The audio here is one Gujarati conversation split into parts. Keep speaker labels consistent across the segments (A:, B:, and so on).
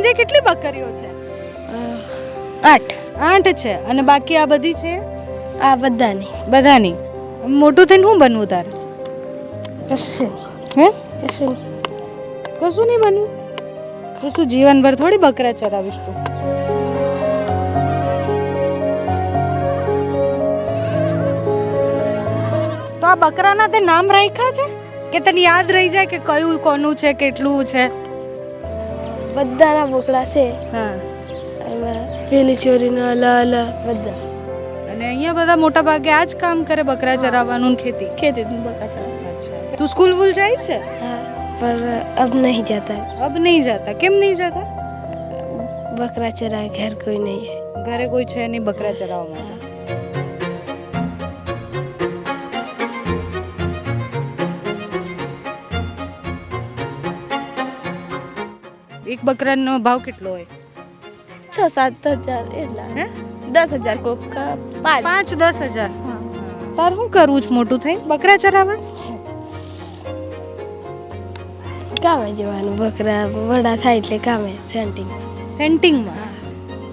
A: સંજય કેટલી બકરીઓ છે?
B: 8.
A: 8 છે. અને બાકી આ બધી છે?
B: આ બધાની.
A: બધાની. મોટું થઈને શું બનવું તારે?
B: કશું
A: હે
B: કશું
A: કશું નહીં બનવું? તો શું જીવનભર થોડી બકરા ચરાવીશ તું? તો આ બકરાના તે નામ રાખ્યા છે કે તને યાદ રહી જાય કે કયું કોનું છે, કેટલું છે?
B: બધાના બોકડા છે.
A: હા.
B: એમાં પેલી ચોરીનો અલ બધા.
A: અને અહીંયા બધા મોટા ભાગે આ જ કામ કરે, બકરા ચરાવવાનું ને ખેતી.
B: ખેતી બકરા ચરાવતા.
A: અચ્છા. તું સ્કૂલ વૂલ જાય છે?
B: हाँ पर अब नहीं जाता.
A: અબ નહીં જાતા. કેમ નહીં જાતા?
B: बकरा चरा घर कोई नहीं है.
A: ઘરે કોઈ છે નહીં બકરા ચરાવવા માટે. એક બકરાનો ભાવ કેટલો હોય?
B: 6-7 હજાર એટલા.
A: હે
B: 10,000 को का 5.
A: 5-10 હજાર. તાર શું કરવું છે મોટું થઈને? બકરા ચરાવવા જ?
B: કામે જવાનું. બકરા વડા થાય એટલે કામે સેન્ટિંગ.
A: સેન્ટિંગમાં.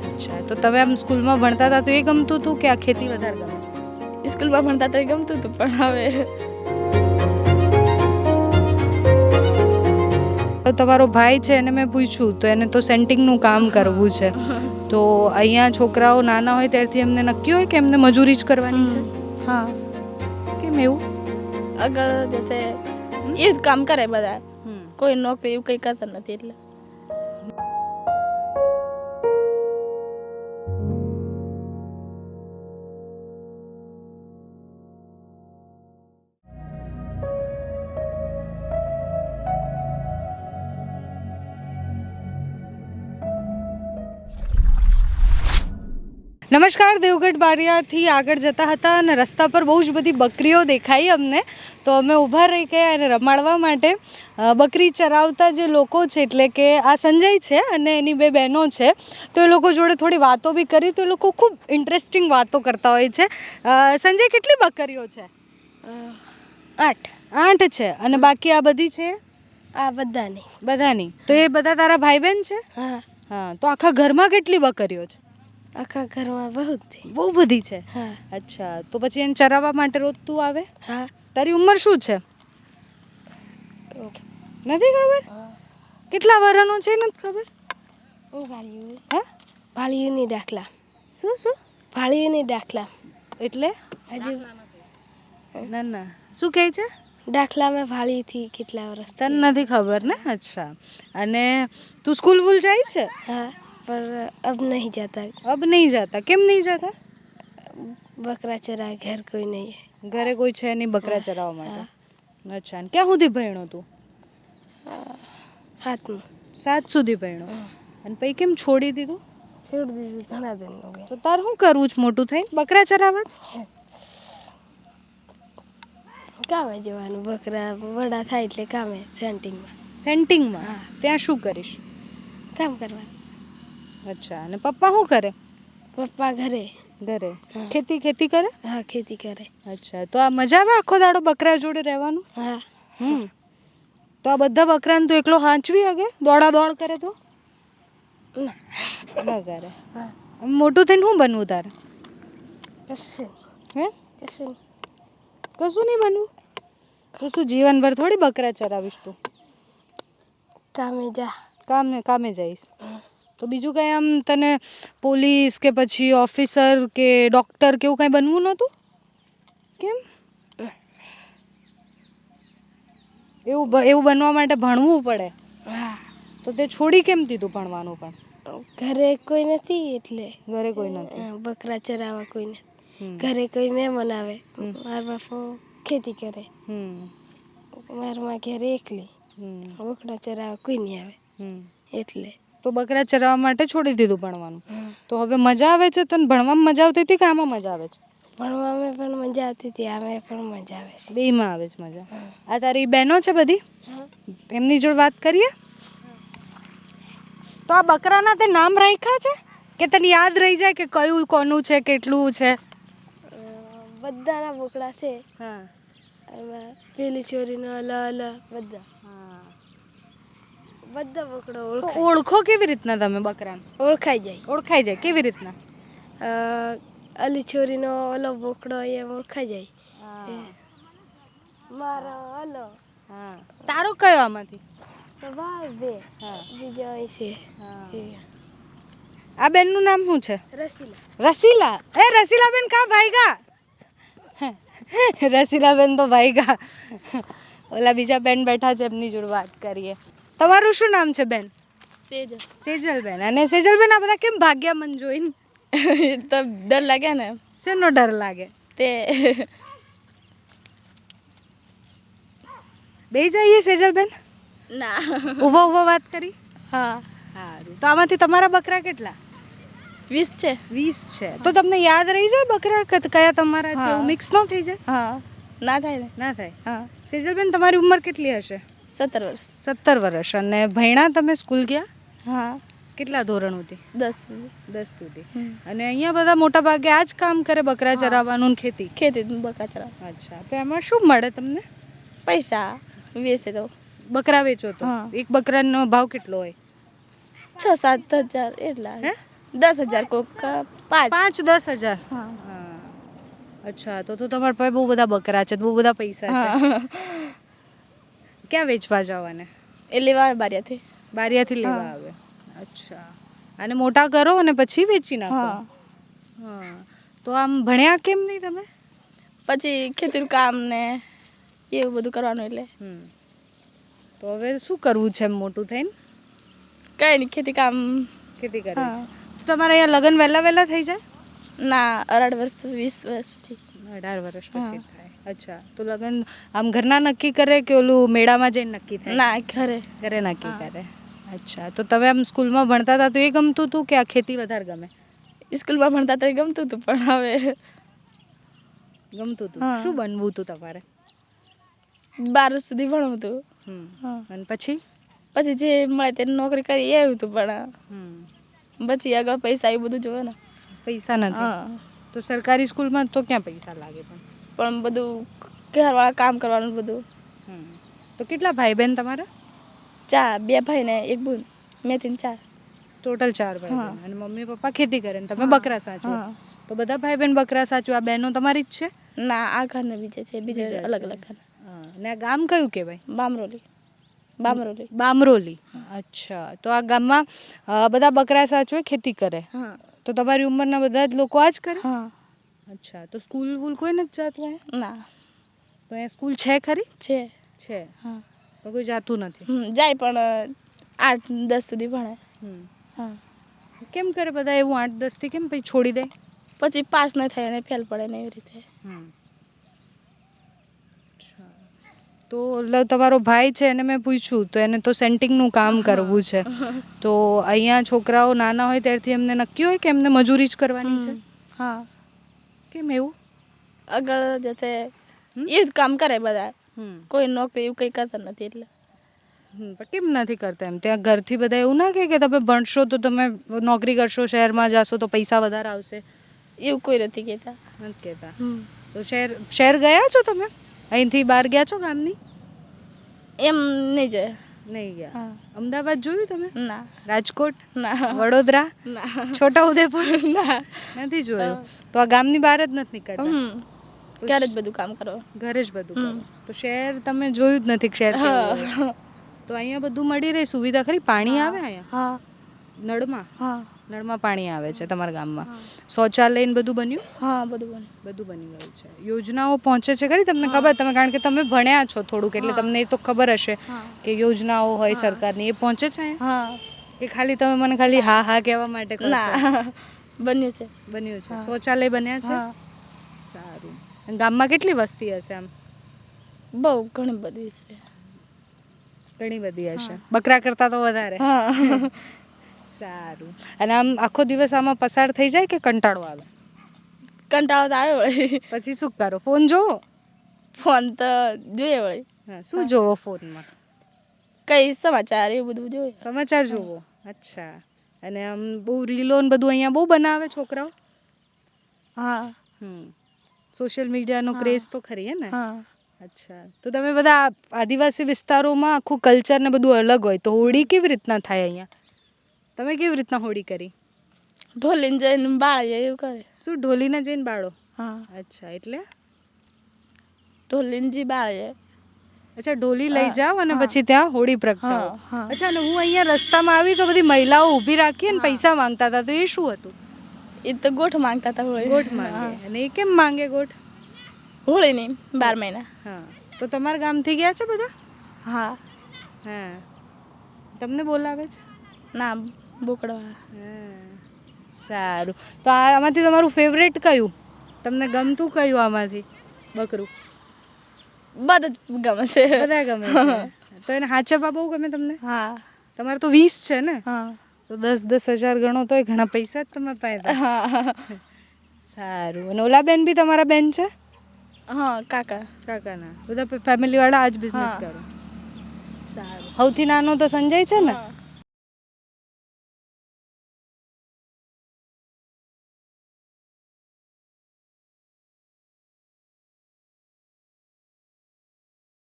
A: અચ્છા. તો તમે આમ સ્કૂલમાં ભણતા હતા તો એ ગમતું હતું કે આ ખેતી વધારે ગમે?
B: સ્કૂલમાં ભણતા તો ગમતું હતું પણ હવે
A: તો તમારો ભાઈ છે એને મેં પૂછ્યું તો એને તો સેન્ટિંગનું કામ કરવું છે. તો અહીંયા છોકરાઓ નાના હોય ત્યારથી એમને નક્કી હોય કે એમને મજૂરી જ કરવાની છે?
B: हाँ
A: કેમ એવું?
B: अगर जैसे ये काम करे બધા કોઈ નોકરી એવું કંઈ કરતા નથી એટલે
A: નમસ્કાર. દેવગઢ બારિયાથી આગળ જતા હતા અને રસ્તા પર બહુ જ બધી બકરીઓ દેખાઈ અમને, તો અમે ઊભા રહી ગયા અને રમાડવા માટે. બકરી ચરાવતા જે લોકો છે એટલે કે આ સંજય છે અને એની 2 બહેનો છે, તો એ લોકો જોડે થોડી વાતો બી કરી. તો એ લોકો ખૂબ ઇન્ટરેસ્ટિંગ વાતો કરતા હોય છે. સંજય કેટલી બકરીઓ છે?
B: 8.
A: 8 છે. અને બાકી આ બધી છે?
B: આ બધાની.
A: બધાની. તો એ બધા તારા ભાઈ બહેન છે?
B: હા.
A: હા. તો આખા ઘરમાં કેટલી બકરીઓ છે?
B: આખા ઘરમાં બહુ છે.
A: બહુ બધી છે.
B: હા.
A: અચ્છા. તો પછી એને ચરાવવા માટે રોજ તું આવે?
B: હા.
A: તારી ઉંમર શું છે? નથી ખબર? કેટલા વર્ષનો છે નથી ખબર? હે
B: ભાળીઓની દાખલા.
A: શું?
B: ભાળીઓની દાખલા
A: એટલે
B: હજુ
A: ના શું કહે છે?
B: દાખલામાં ભાળી થી કેટલા વર્ષ.
A: તને નથી ખબર ને? અચ્છા. અને તું સ્કૂલ વૂલ જાય છે?
B: हाँ पर अब नहीं जाता.
A: અબ નહીં જાતા. કેમ નહીં જાતા?
B: बकरा चरा घर कोई नहीं है.
A: ઘરે કોઈ છે નહીં બકરા ચરાવવા માટે. અચ્છા. અને ક્યાં સુધી ભણ્યો તું?
B: હાથમાં
A: 7 સુધી ભણ્યો. અને પછી કેમ છોડી દીધું?
B: છોડી દીધું ઘણા દિન હો ગયા.
A: તો તાર શું કરવું છે મોટું થઈને? બકરા ચરાવવા જ?
B: કામે જવાનું. બકરા વડા થાય એટલે કામે સેન્ટિંગમાં.
A: સેન્ટિંગમાં. ત્યાં શું કરીશ?
B: કામ કરવાનું.
A: અચ્છા. અને પપ્પા શું કરે?
B: પપ્પા ઘરે.
A: ઘરે ખેતી કરે?
B: હા ખેતી કરે.
A: અચ્છા. તો આ મજા આવે આખો દાડો બકરા જોડે રહેવાનું?
B: હા.
A: તો આ બધા બકરાને તું એકલો હાંચવી હગે? દોડા દોડ કરે તો? ના કરે.
B: હા.
A: મોટું થઈને શું બનવું તારે?
B: કશું
A: હે
B: કશું
A: કશું નહીં બનવું? તો શું જીવનભર થોડી બકરા ચરાવીશ તું?
B: કામે જા.
A: કામે જઈશ. તો બીજું કંઈ આમ તને પોલીસ કે પછી ઓફિસર કે ડૉક્ટર કે એવું કંઈ બનવું નહોતું? કેમ? એવું બનવા માટે ભણવું પડે.
B: હા.
A: તો તે છોડી કેમ દીધું ભણવાનું પણ?
B: ઘરે કોઈ નથી એટલે.
A: ઘરે કોઈ નથી.
B: બકરા ચરાવવા કોઈ નથી. ઘરે કોઈ મહેમાન આવે. મારા બાપો ખેતી કરે. મારા માં ઘરે એકલી. બકરા ચરાવવા કોઈ નહીં આવે એટલે.
A: તો બકરા ચરાવવા માટે છોડી દીધું ભણવાનું. તો હવે મજા આવે છે તને? ભણવામાં મજા આવતી હતી કે આમાં મજા આવે છે?
B: ભણવામાં પણ મજા આવતી હતી, આમાં પણ મજા આવે છે.
A: બેમાં આવે છે મજા. આ તારી બહેનો છે બધી? એમની જોડે વાત કરીએ? તો આ બકરાના તે નામ રાખ્યા છે કે તને યાદ રહી જાય કે કયું કોનું છે, કેટલું છે?
B: બધાના બોકડા છે.
A: હા.
B: એમાં પેલી ચોરીનો અલ બધા.
A: હા.
B: બધા બોકડો
A: તો ઓળખો કેવી રીતના તમે બકરાને?
B: ઓળખાઈ જાય.
A: ઓળખાઈ જાય કેવી રીતના?
B: અલી છોરીનો ઓલો બોકડો એમ ઓળખાઈ જાય. મારો ઓલો
A: હા, તારો કયો આમાંથી?
B: ભાઈ બે
A: હા,
B: બીજો છે.
A: આ બેનનું નામ શું છે?
B: રસીલા.
A: રસીલા. રસીલા બેન કા ભાઈગા? રસીલા બેન તો ભાઈગા. ઓલા બીજા બેન બેઠા છે, એમની જોડે વાત કરીએ. તમારું શું નામ છે બેન?
B: સેજ
A: સેજલ બેન. અને સેજલ બેન, આ બધા કેમ ભાગ્યા મન જોઈને?
B: તો ડર લાગે ને.
A: શેનો ડર લાગે?
B: તે
A: બે જઈએ સેજલ બેન?
B: ના.
A: ઊભા ઊભા વાત કરી.
B: હા,
A: સારું. તો આમાંથી તમારા બકરા કેટલા?
B: 20 છે.
A: 20 છે. તો તમને યાદ રહી જાય બકરા કયા તમારા છે? એવું મિક્સ ન થઈ જાય?
B: હા, ના થાય ને.
A: ના થાય.
B: હા,
A: સેજલ બેન, તમારી ઉંમર કેટલી હશે?
B: 17 વર્ષ.
A: 17 વર્ષ. અને ભણ્યા તમે? સ્કૂલ ગયા?
B: હા,
A: કેટલા ધોરણ સુધી?
B: 10.
A: 10 સુધી. અને અહીંયા બધા મોટા ભાગે આ જ કામ કરે, બકરા ચરાવવાનું ને ખેતી?
B: ખેતી બકરા ચરાવ.
A: અચ્છા. તો એમાં શું મળે તમને?
B: પૈસા વેચે તો
A: બકરા વેચો તો
B: હા.
A: એક બકરાનો ભાવ કેટલો હોય?
B: 6-7 હજાર એટલા.
A: હે?
B: 10,000 કોક 5.
A: 5-10 હજાર.
B: હા.
A: અચ્છા. તો તમારા પાસે બહુ બધા બકરા છે, બહુ બધા પૈસા છે.
B: હા,
A: ક્યાં વેચવા જવાને?
B: એ લેવા આવે બારિયાથી.
A: બારિયાથી લેવા આવે. અચ્છા. અને મોટા કરો અને પછી વેચી નાખો?
B: હા.
A: હા. તો આમ ભણ્યા કેમ નહીં તમે?
B: પછી ખેતીનું કામ ને એવું બધું કરવાનું એટલે.
A: તો હવે શું કરવું છે એમ મોટું થઈને?
B: કઈ નહીં, ખેતી કામ.
A: ખેતી કરે છે. તો તમારે અહીંયા લગ્ન વહેલા થઈ જાય?
B: ના, 18 વર્ષ 20 વર્ષ પછી.
A: 18 વર્ષ પછી થાય. અચ્છા. તો લગ્ન આમ ઘરના નક્કી કરે કે ઓલું મેળામાં જઈને નક્કી થાય?
B: ના,
A: ઘરે નક્કી કરે. અચ્છા. તો તમે આમ સ્કૂલમાં ભણતા હતા તો એ ગમતું હતું કે આ ખેતી વધારે ગમે?
B: સ્કૂલમાં ભણતા તો ગમતું હતું, પણ હવે
A: ગમતું હતું. શું બનવું હતું તમારે?
B: 12 સુધી ભણવું હતું.
A: અને પછી?
B: પછી જે મળે તે નોકરી કરી એવું હતું, પણ પછી આગળ પૈસા એવું બધું જોવે ને.
A: પૈસા નથી. તો સરકારી સ્કૂલમાં તો ક્યાં પૈસા લાગે?
B: પણ બધું ઘરવાળા કામ કરવાનું બધું.
A: તો કેટલા ભાઈ બહેન તમારા?
B: 2 ભાઈ ને 1 બહેન. મેથી 4.
A: ટોટલ 4 ભાઈ બહેન. અને મમ્મી પપ્પા ખેતી કરે ને તમે બકરા સાચવો? તો બધા ભાઈ બહેન બકરા સાચવો. આ બહેનો તમારી જ છે?
B: ના, આ ઘરને બીજે છે, બીજે અલગ અલગ ઘર.
A: અને આ ગામ કયું કહેવાય?
B: બામરોલી.
A: બામરોલી. અચ્છા. તો આ ગામમાં બધા બકરા સાચવે, ખેતી કરે?
B: હા.
A: તો તમારી ઉંમરના બધા જ લોકો આ જ કરે?
B: હા.
A: અચ્છા. તો સ્કૂલ વૂલ કોઈ નથી જાતું અહીંયા?
B: ના.
A: તો અહીંયા સ્કૂલ છે ખરી?
B: છે.
A: હા. તો કોઈ જાતું નથી?
B: જાય પણ 8-10 સુધી ભણે. હા.
A: કેમ કરે બધા એવું 8-10 થી? કેમ પછી છોડી દે?
B: પછી પાસ ન થાય અને ફેલ પડે ને એવી રીતે.
A: તો તમારો ભાઈ છે એને મેં પૂછ્યું તો એને તો સેન્ટિંગનું કામ કરવું છે. તો અહીંયા છોકરાઓ નાના હોય ત્યારથી એમને નક્કી હોય કે એમને મજૂરી જ કરવાની છે?
B: હા.
A: કેમ એવું?
B: આગળ જતે એ જ કામ કરે બધા. કોઈ નોકરી એવું કંઈ કરતા નથી એટલે.
A: પણ કેમ નથી કરતા એમ? ત્યાં ઘરથી બધા એવું ના કહે કે તમે ભણશો તો તમે નોકરી કરશો, શહેરમાં જશો તો પૈસા વધારે આવશે?
B: એવું કોઈ નથી કહેતા.
A: નથી કહેતા. તો શહેર ગયા છો તમે? અહીંથી બહાર ગયા છો ગામની?
B: એમ નહીં જાય.
A: નહીં ગયા. અમદાવાદ જોયું તમે?
B: ના.
A: રાજકોટ?
B: ના.
A: વડોદરા?
B: ના.
A: છોટાઉદેપુર?
B: ના.
A: નથી જોયું. તો આ ગામની બહાર જ નથી નીકળતા?
B: ઘરે જ બધું કામ કરો.
A: ઘરે જ બધું કરો. તો શહેર તમે જોયું જ નથી? શહેર કેવું હોય? તો અહીંયા બધું મળી રહે, સુવિધા ખરી? પાણી આવે અહીંયા?
B: હા.
A: નળમાં?
B: હા.
A: નળમાં પાણી આવે છે તમારા ગામમાં? શૌચાલય ને બધું બન્યું?
B: હા, બધું બને.
A: બધું બની ગયું છે. યોજનાઓ પહોંચે છે ખરી તમને ખબર? તમે કારણ કે તમે ભણ્યા છો થોડુંક એટલે તમને એ તો ખબર હશે કે યોજનાઓ હોય સરકારની, એ પહોંચે છે અહીંયા?
B: હા.
A: કે ખાલી તમે મને ખાલી હા હા કહેવા માટે કહો છો?
B: ના. બન્યું છે.
A: બન્યું છે. શૌચાલય બન્યા છે?
B: હા.
A: સારું. અને ગામમાં કેટલી વસ્તી હશે આમ?
B: બહુ ઘણી બધી છે.
A: ઘણી બધી હશે. બકરા કરતાં તો વધારે?
B: હા.
A: સારું. અને આમ આખો દિવસ આમાં પસાર થઈ જાય કે કંટાળો આવે?
B: કંટાળો તો આવે વળી.
A: પછી શું કરો? ફોન જોવો?
B: ફોન તો જોઈએ વળી.
A: શું જોવો ફોનમાં?
B: કઈ સમાચાર એવું બધું જોઈએ.
A: સમાચાર જોવો? અચ્છા. અને આમ બહુ રીલો ને બધું અહીંયા બહુ બનાવે છોકરાઓ?
B: હા.
A: સોશિયલ મીડિયાનો ક્રેઝ તો ખરી હે ને?
B: હા.
A: અચ્છા, તો તમે બધા આદિવાસી વિસ્તારોમાં આખું કલ્ચર ને બધું અલગ હોય, તો હોળી કેવી રીતના થાય અહીંયા? તમે કેવી રીતના હોળી કરી?
C: ઢોલીને જઈને બાળીએ એવું કરે.
A: શું ઢોલીને જઈને બાળો?
C: હા,
A: અચ્છા, એટલે
C: ઢોલીને જી બાળીએ.
A: અચ્છા, ઢોલી લઈ જાઓ અને પછી ત્યાં હોળી પ્રગટાવો.
C: હા, હા.
A: અચ્છા, અને હું અહીંયા રસ્તામાં આવી તો બધી મહિલાઓ ઊભી રાખી અને પૈસા માંગતા હતા, તો એ શું હતું?
C: એ તો ગોઠ માંગતા હતા હોળી.
A: ગોઠ માંગે. અને એ કેમ માંગે ગોઠ?
C: હોળીની 12 મહિના.
A: હા, તો તમારા ગામથી ગયા છે બધા?
C: હા,
A: હા, તમને બોલાવે છે?
C: ના બોકડવાળા.
A: હા, સારું. તો આમાંથી તમારું ફેવરેટ કયું? તમને ગમતું કયું આમાંથી બકરું?
C: બધા જ ગમે છે.
A: બધા ગમે છે. તો એને હાચવવા બહુ ગમે તમને?
C: હા,
A: તમારે તો 20 છે ને?
C: હા,
A: તો 10,000 ગણો તોય ઘણા પૈસા જ તમે પાયા.
C: હા,
A: સારું. અને ઓલા બેન બી તમારા બેન છે?
C: હા, કાકા.
A: કાકાના બધા ફેમિલી વાળા આ જ બિઝનેસ
C: હા.
A: કરો. સારું. સૌથી નાનો તો સંજય છે ને?
C: હા.